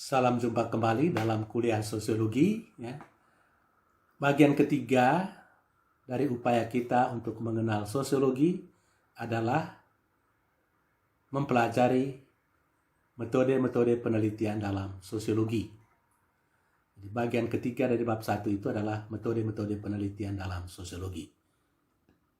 Salam jumpa kembali dalam kuliah sosiologi. Bagian ketiga dari upaya kita untuk mengenal sosiologi adalah mempelajari metode-metode penelitian dalam sosiologi. Jadi bagian ketiga dari bab 1 itu adalah metode-metode penelitian dalam sosiologi.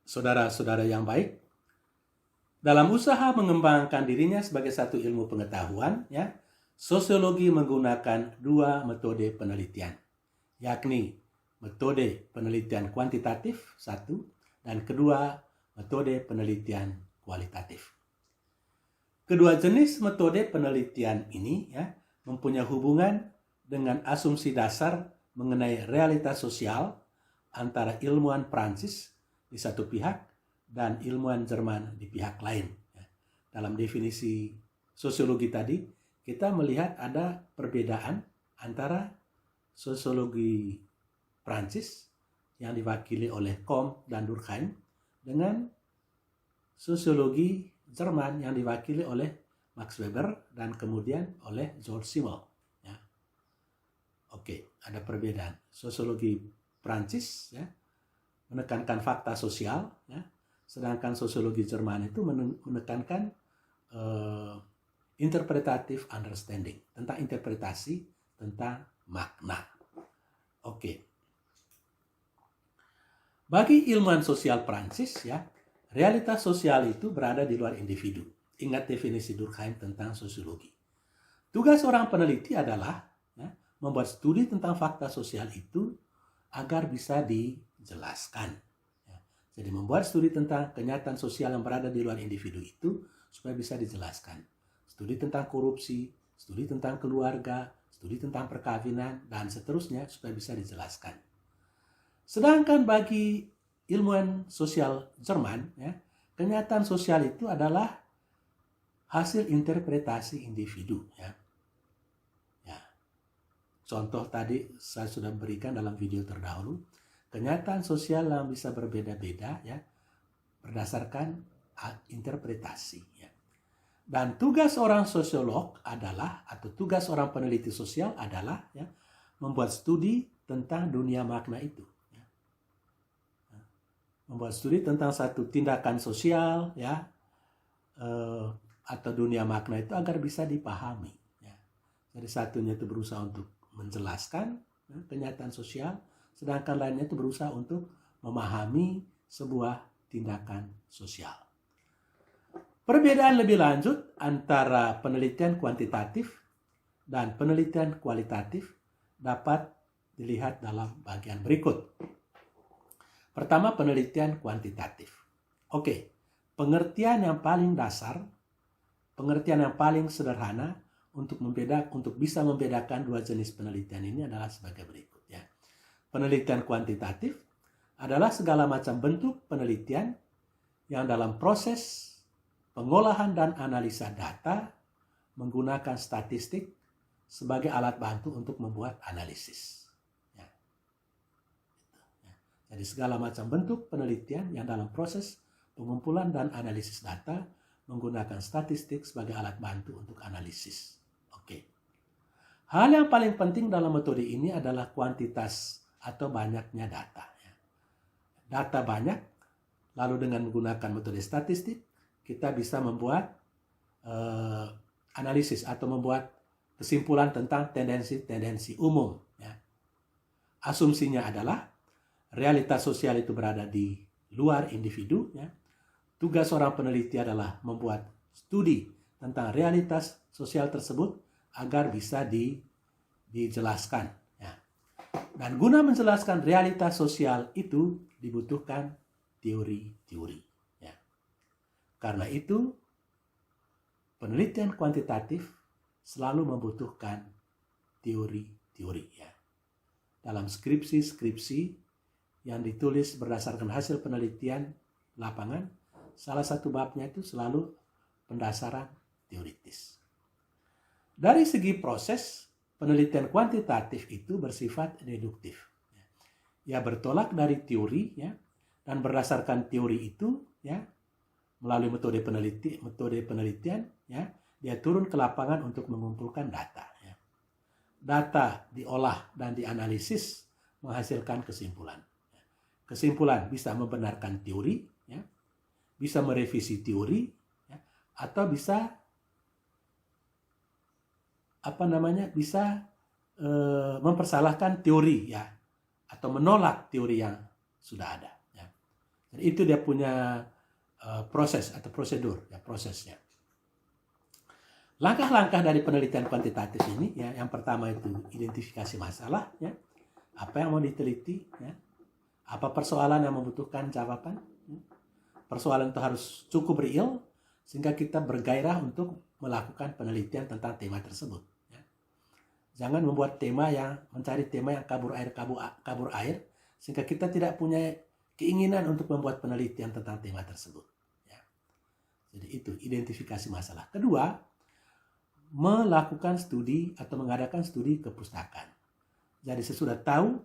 Saudara-saudara yang baik, dalam usaha mengembangkan dirinya sebagai satu ilmu pengetahuan, sosiologi menggunakan dua metode penelitian, yakni metode penelitian kuantitatif, satu, dan kedua, metode penelitian kualitatif. Kedua jenis metode penelitian ini mempunyai hubungan dengan asumsi dasar mengenai realitas sosial antara ilmuwan Prancis di satu pihak dan ilmuwan Jerman di pihak lain. Dalam definisi sosiologi tadi, kita melihat ada perbedaan antara sosiologi Prancis yang diwakili oleh Comte dan Durkheim dengan sosiologi Jerman yang diwakili oleh Max Weber dan kemudian oleh George Simmel. Oke, ada perbedaan. Sosiologi Prancis menekankan fakta sosial, sedangkan sosiologi Jerman itu menekankan interpretative understanding, tentang interpretasi, tentang makna. Oke. Bagi ilmuwan sosial Prancis, realitas sosial itu berada di luar individu. Ingat definisi Durkheim tentang sosiologi. Tugas seorang peneliti adalah membuat studi tentang fakta sosial itu agar bisa dijelaskan. Jadi membuat studi tentang kenyataan sosial yang berada di luar individu itu supaya bisa dijelaskan. Studi tentang korupsi, studi tentang keluarga, studi tentang perkawinan, dan seterusnya supaya bisa dijelaskan. Sedangkan bagi ilmuwan sosial Jerman, kenyataan sosial itu adalah hasil interpretasi individu. Contoh tadi saya sudah berikan dalam video terdahulu. Kenyataan sosial yang bisa berbeda-beda berdasarkan interpretasi. Dan tugas orang sosiolog adalah, atau tugas orang peneliti sosial adalah membuat studi tentang dunia makna itu. Membuat studi tentang satu tindakan sosial atau dunia makna itu agar bisa dipahami. Jadi satunya itu berusaha untuk menjelaskan kenyataan sosial, sedangkan lainnya itu berusaha untuk memahami sebuah tindakan sosial. Perbedaan lebih lanjut antara penelitian kuantitatif dan penelitian kualitatif dapat dilihat dalam bagian berikut. Pertama, penelitian kuantitatif. Oke, pengertian yang paling dasar, pengertian yang paling sederhana untuk bisa membedakan dua jenis penelitian ini adalah sebagai berikut. Penelitian kuantitatif adalah segala macam bentuk penelitian yang dalam proses pengolahan dan analisa data menggunakan statistik sebagai alat bantu untuk membuat analisis. Jadi segala macam bentuk penelitian yang dalam proses pengumpulan dan analisis data menggunakan statistik sebagai alat bantu untuk analisis. Oke. Hal yang paling penting dalam metode ini adalah kuantitas atau banyaknya data. Data banyak, lalu dengan menggunakan metode statistik, kita bisa membuat analisis atau membuat kesimpulan tentang tendensi-tendensi umum. Asumsinya adalah realitas sosial itu berada di luar individu. Tugas seorang peneliti adalah membuat studi tentang realitas sosial tersebut agar bisa dijelaskan. Dan guna menjelaskan realitas sosial itu dibutuhkan teori-teori. Karena itu, penelitian kuantitatif selalu membutuhkan teori-teori. Dalam skripsi-skripsi yang ditulis berdasarkan hasil penelitian lapangan, salah satu babnya itu selalu pendasaran teoritis. Dari segi proses, penelitian kuantitatif itu bersifat deduktif. Ia bertolak dari teori, dan berdasarkan teori itu, melalui metode penelitian, dia turun ke lapangan untuk mengumpulkan data. data diolah dan dianalisis menghasilkan kesimpulan. Kesimpulan bisa membenarkan teori, ya, bisa merevisi teori, ya, atau bisa bisa mempersalahkan teori, ya, atau menolak teori yang sudah ada. Ya. Jadi itu dia punya proses atau prosedur, ya, prosesnya. Langkah-langkah dari penelitian kuantitatif ini, ya, yang pertama itu identifikasi masalah, ya, apa yang mau diteliti, ya, apa persoalan yang membutuhkan jawaban. Ya. Persoalan itu harus cukup real sehingga kita bergairah untuk melakukan penelitian tentang tema tersebut. Ya. Jangan membuat mencari tema yang kabur air sehingga kita tidak punya keinginan untuk membuat penelitian tentang tema tersebut. Ya. Jadi itu identifikasi masalah. Kedua, melakukan studi atau mengadakan studi kepustakaan. Jadi sesudah tahu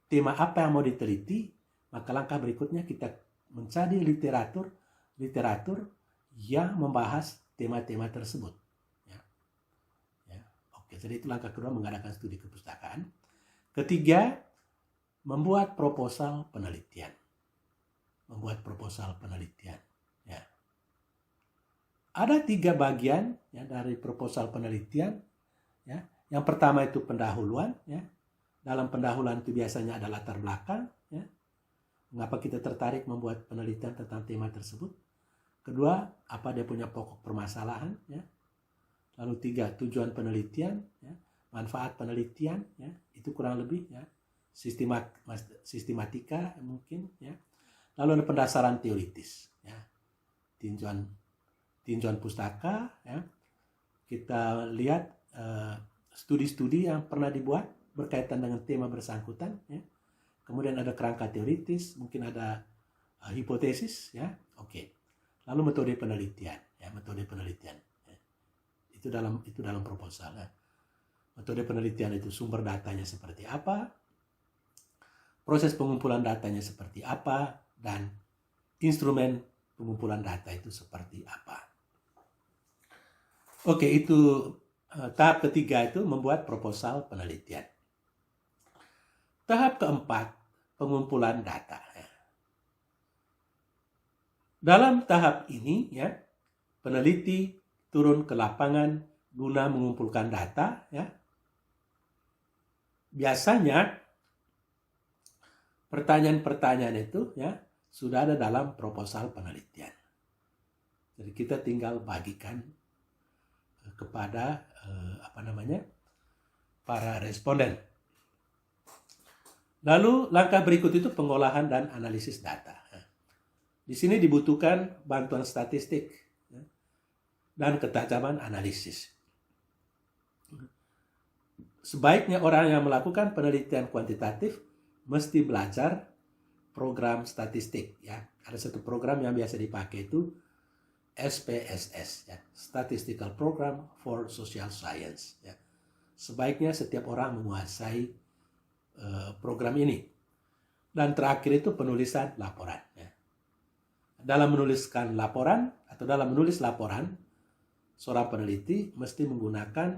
tema apa yang mau diteliti, maka langkah berikutnya kita mencari literatur yang membahas tema-tema tersebut. Ya. Ya. Oke, jadi itu langkah kedua, mengadakan studi kepustakaan. Ketiga, membuat proposal penelitian. Ya. Ada 3 bagian, ya, dari proposal penelitian. Ya. Yang pertama itu pendahuluan. Ya. Dalam pendahuluan itu biasanya ada latar belakang. Ya. Mengapa kita tertarik membuat penelitian tentang tema tersebut. Kedua, apa dia punya pokok permasalahan. Ya. Lalu 3, tujuan penelitian. Ya. Manfaat penelitian. Ya. Itu kurang lebih, ya, sistematika mungkin. Ya. Lalu ada pendasaran teoritis. Ya. Tinjauan pustaka, ya. Kita lihat studi-studi yang pernah dibuat berkaitan dengan tema bersangkutan, ya. Kemudian ada kerangka teoritis, mungkin ada hipotesis, ya. Oke. Lalu metode penelitian, ya, ya. Itu dalam proposal. Ya. Metode penelitian itu sumber datanya seperti apa, proses pengumpulan datanya seperti apa, dan instrumen pengumpulan data itu seperti apa. Oke, itu tahap ketiga itu membuat proposal penelitian. Tahap keempat, pengumpulan data. Dalam tahap ini, ya, peneliti turun ke lapangan guna mengumpulkan data. Ya. Biasanya pertanyaan-pertanyaan itu, ya, sudah ada dalam proposal penelitian. Jadi kita tinggal bagikan kepada para responden. Lalu langkah berikut itu pengolahan dan analisis data. Di sini dibutuhkan bantuan statistik, ya, dan ketajaman analisis. Sebaiknya orang yang melakukan penelitian kuantitatif mesti belajar program statistik. Ya. Ada satu program yang biasa dipakai itu SPSS, ya, Statistical Program for Social Science. Ya. Sebaiknya setiap orang menguasai program ini. Dan terakhir itu penulisan laporan. Ya. Dalam menulis laporan, seorang peneliti mesti menggunakan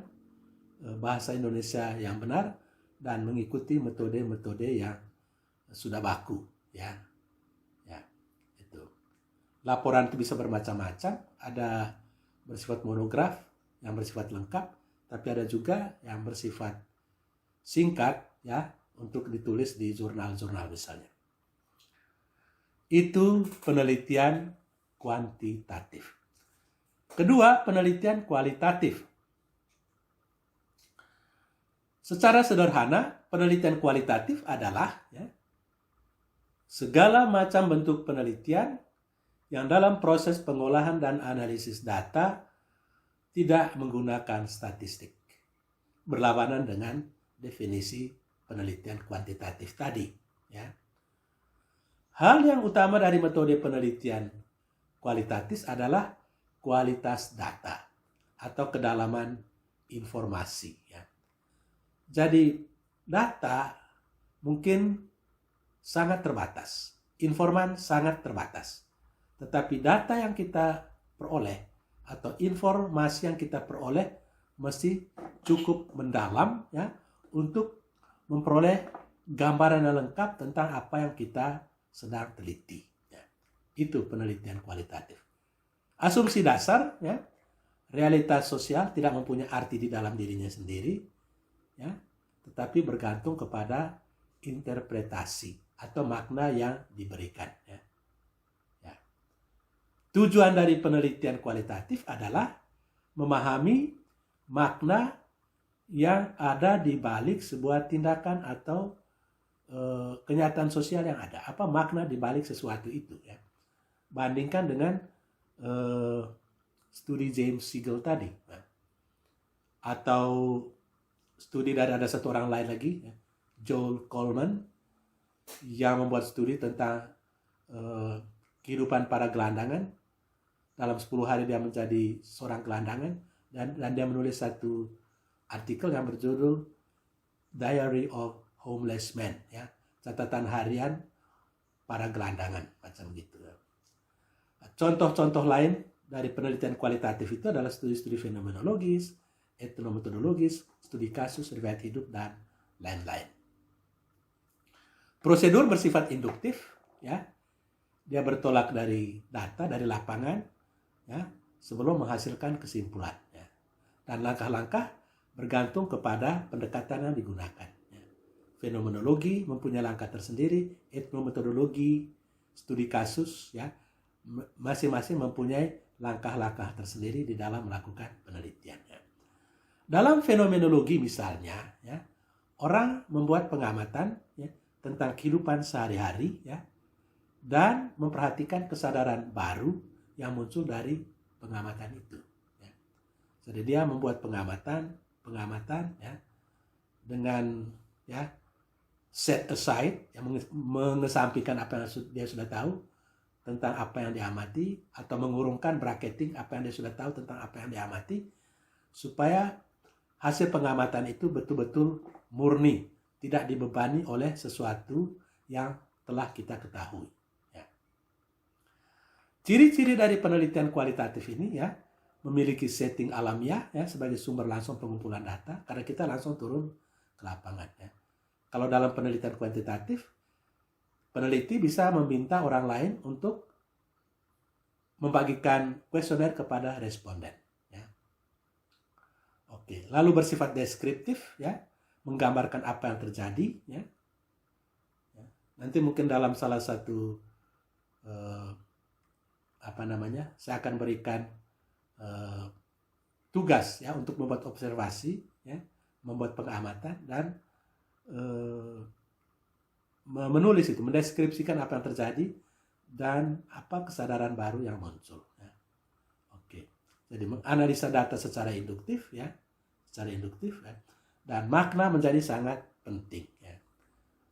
bahasa Indonesia yang benar dan mengikuti metode-metode yang sudah baku. Ya. Itu. Laporan itu bisa bermacam-macam. Ada bersifat monograf yang bersifat lengkap, tapi ada juga yang bersifat singkat, ya, untuk ditulis di jurnal-jurnal misalnya. Itu penelitian kuantitatif. Kedua, penelitian kualitatif. Secara sederhana, penelitian kualitatif adalah, ya, segala macam bentuk penelitian yang dalam proses pengolahan dan analisis data tidak menggunakan statistik, berlawanan dengan definisi penelitian kuantitatif tadi. Ya. Hal yang utama dari metode penelitian kualitatif adalah kualitas data atau kedalaman informasi. Ya. Jadi data mungkin sangat terbatas, informan sangat terbatas. Tetapi data yang kita peroleh atau informasi yang kita peroleh mesti cukup mendalam, ya, untuk memperoleh gambaran yang lengkap tentang apa yang kita sedang teliti. Ya. Itu penelitian kualitatif. Asumsi dasar, ya, realitas sosial tidak mempunyai arti di dalam dirinya sendiri, ya, tetapi bergantung kepada interpretasi atau makna yang diberikan. Ya. Ya. Tujuan dari penelitian kualitatif adalah memahami makna yang ada di balik sebuah tindakan atau kenyataan sosial yang ada. Apa makna di balik sesuatu itu, ya. Bandingkan dengan studi James Siegel tadi, ya. Atau studi dari ada satu orang lain lagi, ya, Joel Coleman, yang membuat studi tentang kehidupan para gelandangan. Dalam 10 hari dia menjadi seorang gelandangan, dan dia menulis satu artikel yang berjudul Diary of Homeless Man, ya, catatan harian para gelandangan, macam gitu. Contoh-contoh lain dari penelitian kualitatif itu adalah studi-studi fenomenologis, etnometodologis, studi kasus, riwayat hidup, dan lain-lain. Prosedur bersifat induktif, ya, dia bertolak dari data, dari lapangan, ya, sebelum menghasilkan kesimpulan, ya. Dan langkah-langkah bergantung kepada pendekatan yang digunakan. Fenomenologi mempunyai langkah tersendiri, etnometodologi, studi kasus, ya, masing-masing mempunyai langkah-langkah tersendiri di dalam melakukan penelitiannya. Dalam fenomenologi misalnya, ya, orang membuat pengamatan, ya, tentang kehidupan sehari-hari, ya, dan memperhatikan kesadaran baru yang muncul dari pengamatan itu. Ya. Jadi dia membuat pengamatan, ya, dengan, ya, set aside, yang mengesampingkan apa yang dia sudah tahu tentang apa yang diamati, atau mengurungkan bracketing apa yang dia sudah tahu tentang apa yang diamati, supaya hasil pengamatan itu betul-betul murni, tidak dibebani oleh sesuatu yang telah kita ketahui. Ya. Ciri-ciri dari penelitian kualitatif ini, ya, memiliki setting alamiah, ya, sebagai sumber langsung pengumpulan data, karena kita langsung turun ke lapangan. Ya. Kalau dalam penelitian kuantitatif, peneliti bisa meminta orang lain untuk membagikan kuesioner kepada responden. Ya. Oke, lalu bersifat deskriptif, ya, menggambarkan apa yang terjadi. Ya. Ya. Nanti mungkin dalam salah satu saya akan berikan tugas, ya, untuk membuat observasi, ya, membuat pengamatan, dan menulis itu, mendeskripsikan apa yang terjadi dan apa kesadaran baru yang muncul. Ya. Oke, jadi menganalisa data secara induktif, ya, ya, dan makna menjadi sangat penting. Ya.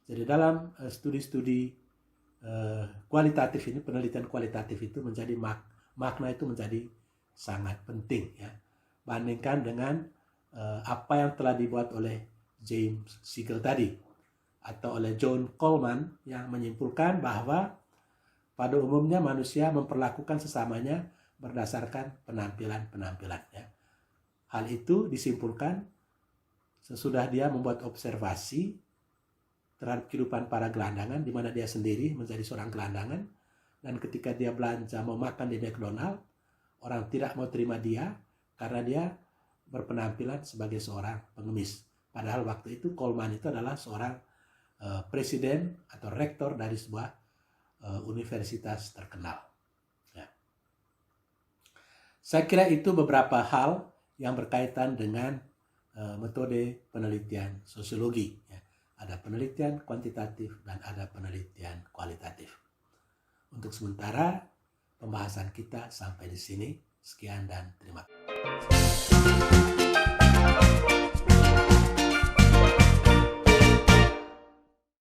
Jadi dalam studi-studi kualitatif ini, penelitian kualitatif itu menjadi makna itu menjadi sangat penting. Ya. Bandingkan dengan apa yang telah dibuat oleh James Siegel tadi, atau oleh John Coleman, yang menyimpulkan bahwa pada umumnya manusia memperlakukan sesamanya berdasarkan penampilan-penampilannya. Hal itu disimpulkan sesudah dia membuat observasi terhadap kehidupan para gelandangan, di mana dia sendiri menjadi seorang gelandangan, dan ketika dia belanja mau makan di McDonald, orang tidak mau terima dia karena dia berpenampilan sebagai seorang pengemis. Padahal waktu itu Coleman itu adalah seorang presiden atau rektor dari sebuah universitas terkenal. Ya. Saya kira itu beberapa hal yang berkaitan dengan metode penelitian sosiologi. Ya. Ada penelitian kuantitatif dan ada penelitian kualitatif. Untuk sementara pembahasan kita sampai di sini. Sekian dan terima kasih.